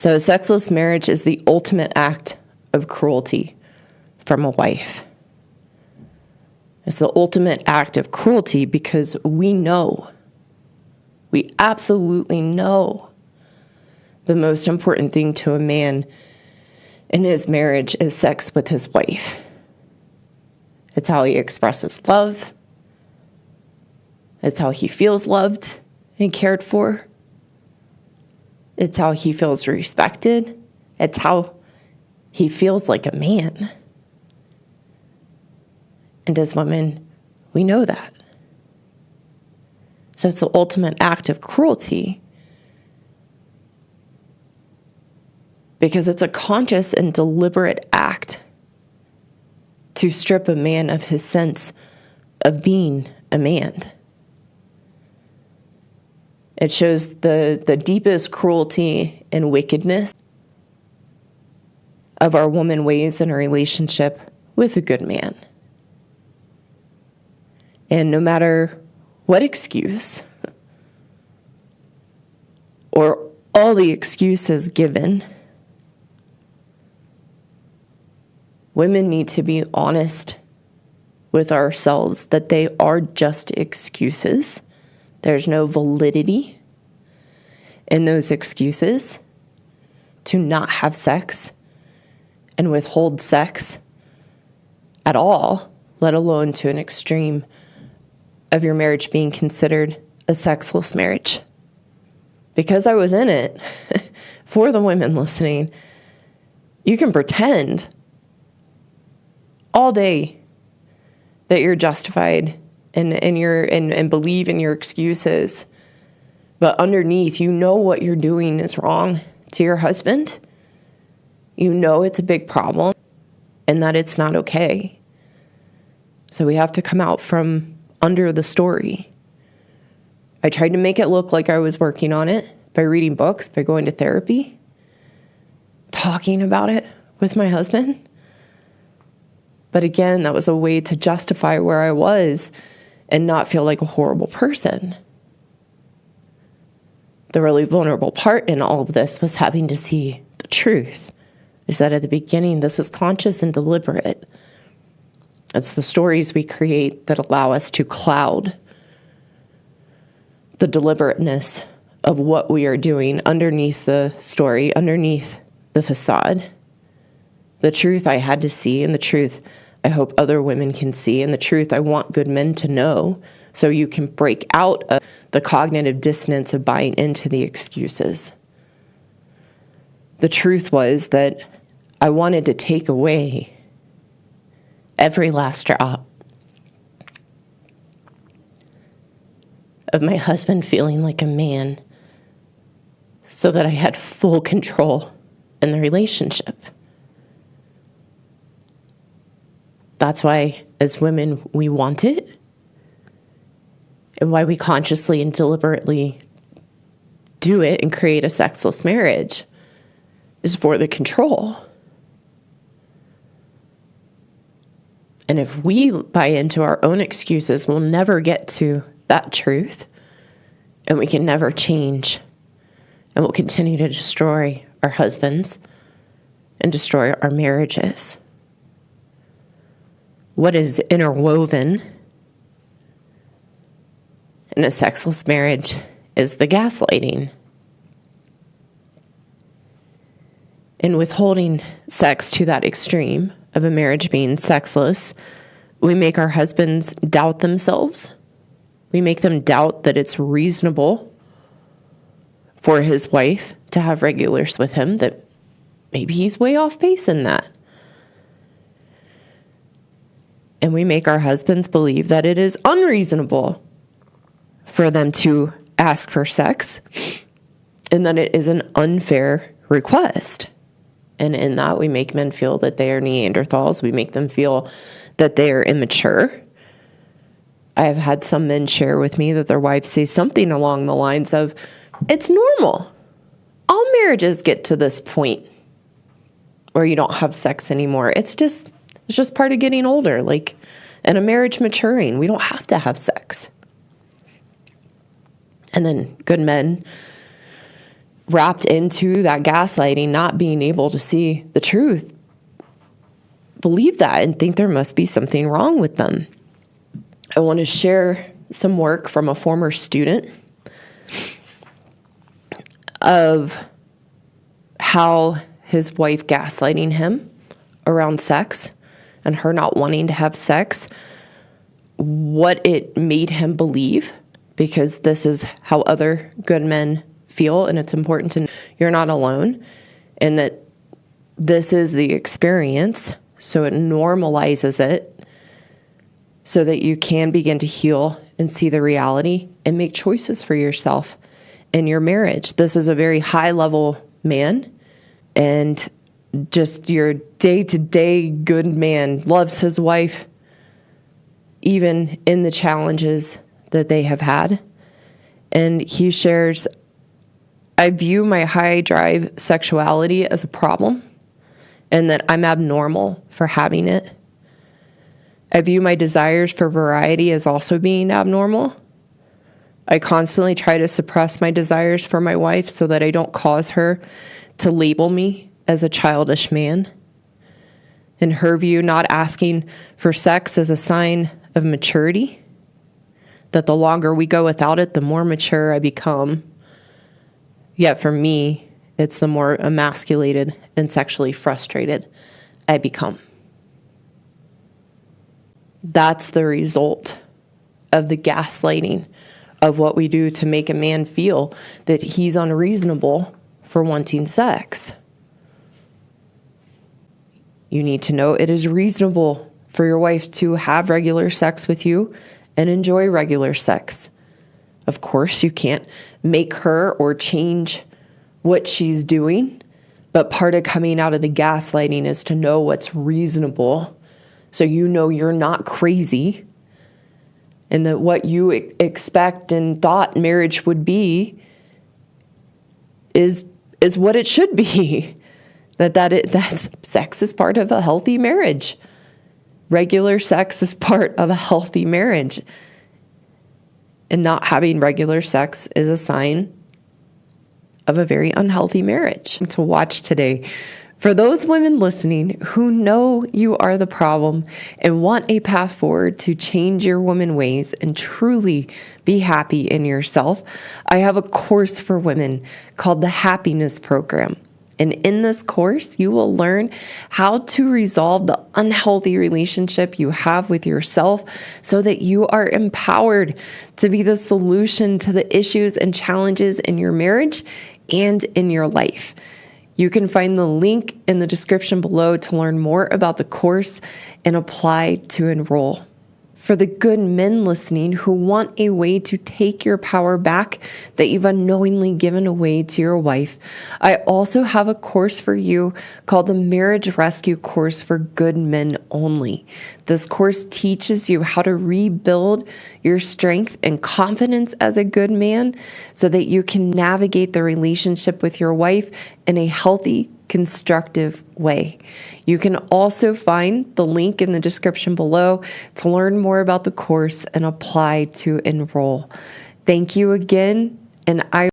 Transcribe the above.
So a sexless marriage is the ultimate act of cruelty from a wife. It's the ultimate act of cruelty because we absolutely know the most important thing to a man in his marriage is sex with his wife. It's how he expresses love. It's how he feels loved and cared for. It's how he feels respected. It's how he feels like a man. And as women, we know that. So it's the ultimate act of cruelty because it's a conscious and deliberate act to strip a man of his sense of being a man. It shows the deepest cruelty and wickedness of our woman ways in a relationship with a good man. And no matter what excuse or all the excuses given, women need to be honest with ourselves that they are just excuses. There's no validity in those excuses to not have sex and withhold sex at all, let alone to an extreme of your marriage being considered a sexless marriage. Because I was in it, for the women listening, you can pretend all day that you're justified and believe in your excuses, but underneath, you know what you're doing is wrong to your husband. You know it's a big problem and that it's not okay. So we have to come out from under the story. I tried to make it look like I was working on it by reading books, by going to therapy, talking about it with my husband. But again, that was a way to justify where I was and not feel like a horrible person. The really vulnerable part in all of this was having to see the truth. Is that at the beginning, this is conscious and deliberate. It's the stories we create that allow us to cloud the deliberateness of what we are doing underneath the story, underneath the facade. The truth I had to see, and the truth I hope other women can see, and the truth I want good men to know, so you can break out of the cognitive dissonance of buying into the excuses. The truth was that I wanted to take away every last drop of my husband feeling like a man so that I had full control in the relationship. That's why, as women, we want it, and why we consciously and deliberately do it and create a sexless marriage is for the control. And if we buy into our own excuses, we'll never get to that truth, and we can never change, and we'll continue to destroy our husbands and destroy our marriages. What is interwoven in a sexless marriage is the gaslighting. In withholding sex to that extreme of a marriage being sexless, we make our husbands doubt themselves. We make them doubt that it's reasonable for his wife to have regulars with him, that maybe he's way off base in that. And we make our husbands believe that it is unreasonable for them to ask for sex and that it is an unfair request. And in that, we make men feel that they are Neanderthals. We make them feel that they are immature. I have had some men share with me that their wives say something along the lines of, it's normal. All marriages get to this point where you don't have sex anymore. It's just part of getting older, like in a marriage maturing. We don't have to have sex. And then good men wrapped into that gaslighting, not being able to see the truth, believe that and think there must be something wrong with them. I want to share some work from a former student of how his wife gaslighting him around sex and her not wanting to have sex, what it made him believe, because this is how other good men feel, and it's important to know you're not alone and that this is the experience, so it normalizes it so that you can begin to heal and see the reality and make choices for yourself in your marriage. This is a very high-level man, and just your day-to-day good man, loves his wife, even in the challenges that they have had. And he shares, I view my high drive sexuality as a problem and that I'm abnormal for having it. I view my desires for variety as also being abnormal. I constantly try to suppress my desires for my wife so that I don't cause her to label me as a childish man. In her view, not asking for sex is a sign of maturity, that the longer we go without it, the more mature I become. Yet for me, it's the more emasculated and sexually frustrated I become. That's the result of the gaslighting of what we do to make a man feel that he's unreasonable for wanting sex. You need to know it is reasonable for your wife to have regular sex with you and enjoy regular sex. Of course, you can't make her or change what she's doing, but part of coming out of the gaslighting is to know what's reasonable, so you know you're not crazy, and that what you expect and thought marriage would be is what it should be. That's sex is part of a healthy marriage. Regular sex is part of a healthy marriage. And not having regular sex is a sign of a very unhealthy marriage. To watch today, for those women listening who know you are the problem and want a path forward to change your woman ways and truly be happy in yourself, I have a course for women called the Happiness Program. And in this course, you will learn how to resolve the unhealthy relationship you have with yourself so that you are empowered to be the solution to the issues and challenges in your marriage and in your life. You can find the link in the description below to learn more about the course and apply to enroll. For the good men listening who want a way to take your power back that you've unknowingly given away to your wife, I also have a course for you called the Marriage Rescue Course for Good Men Only. This course teaches you how to rebuild your strength and confidence as a good man so that you can navigate the relationship with your wife in a healthy, constructive way. You can also find the link in the description below to learn more about the course and apply to enroll. Thank you again, and I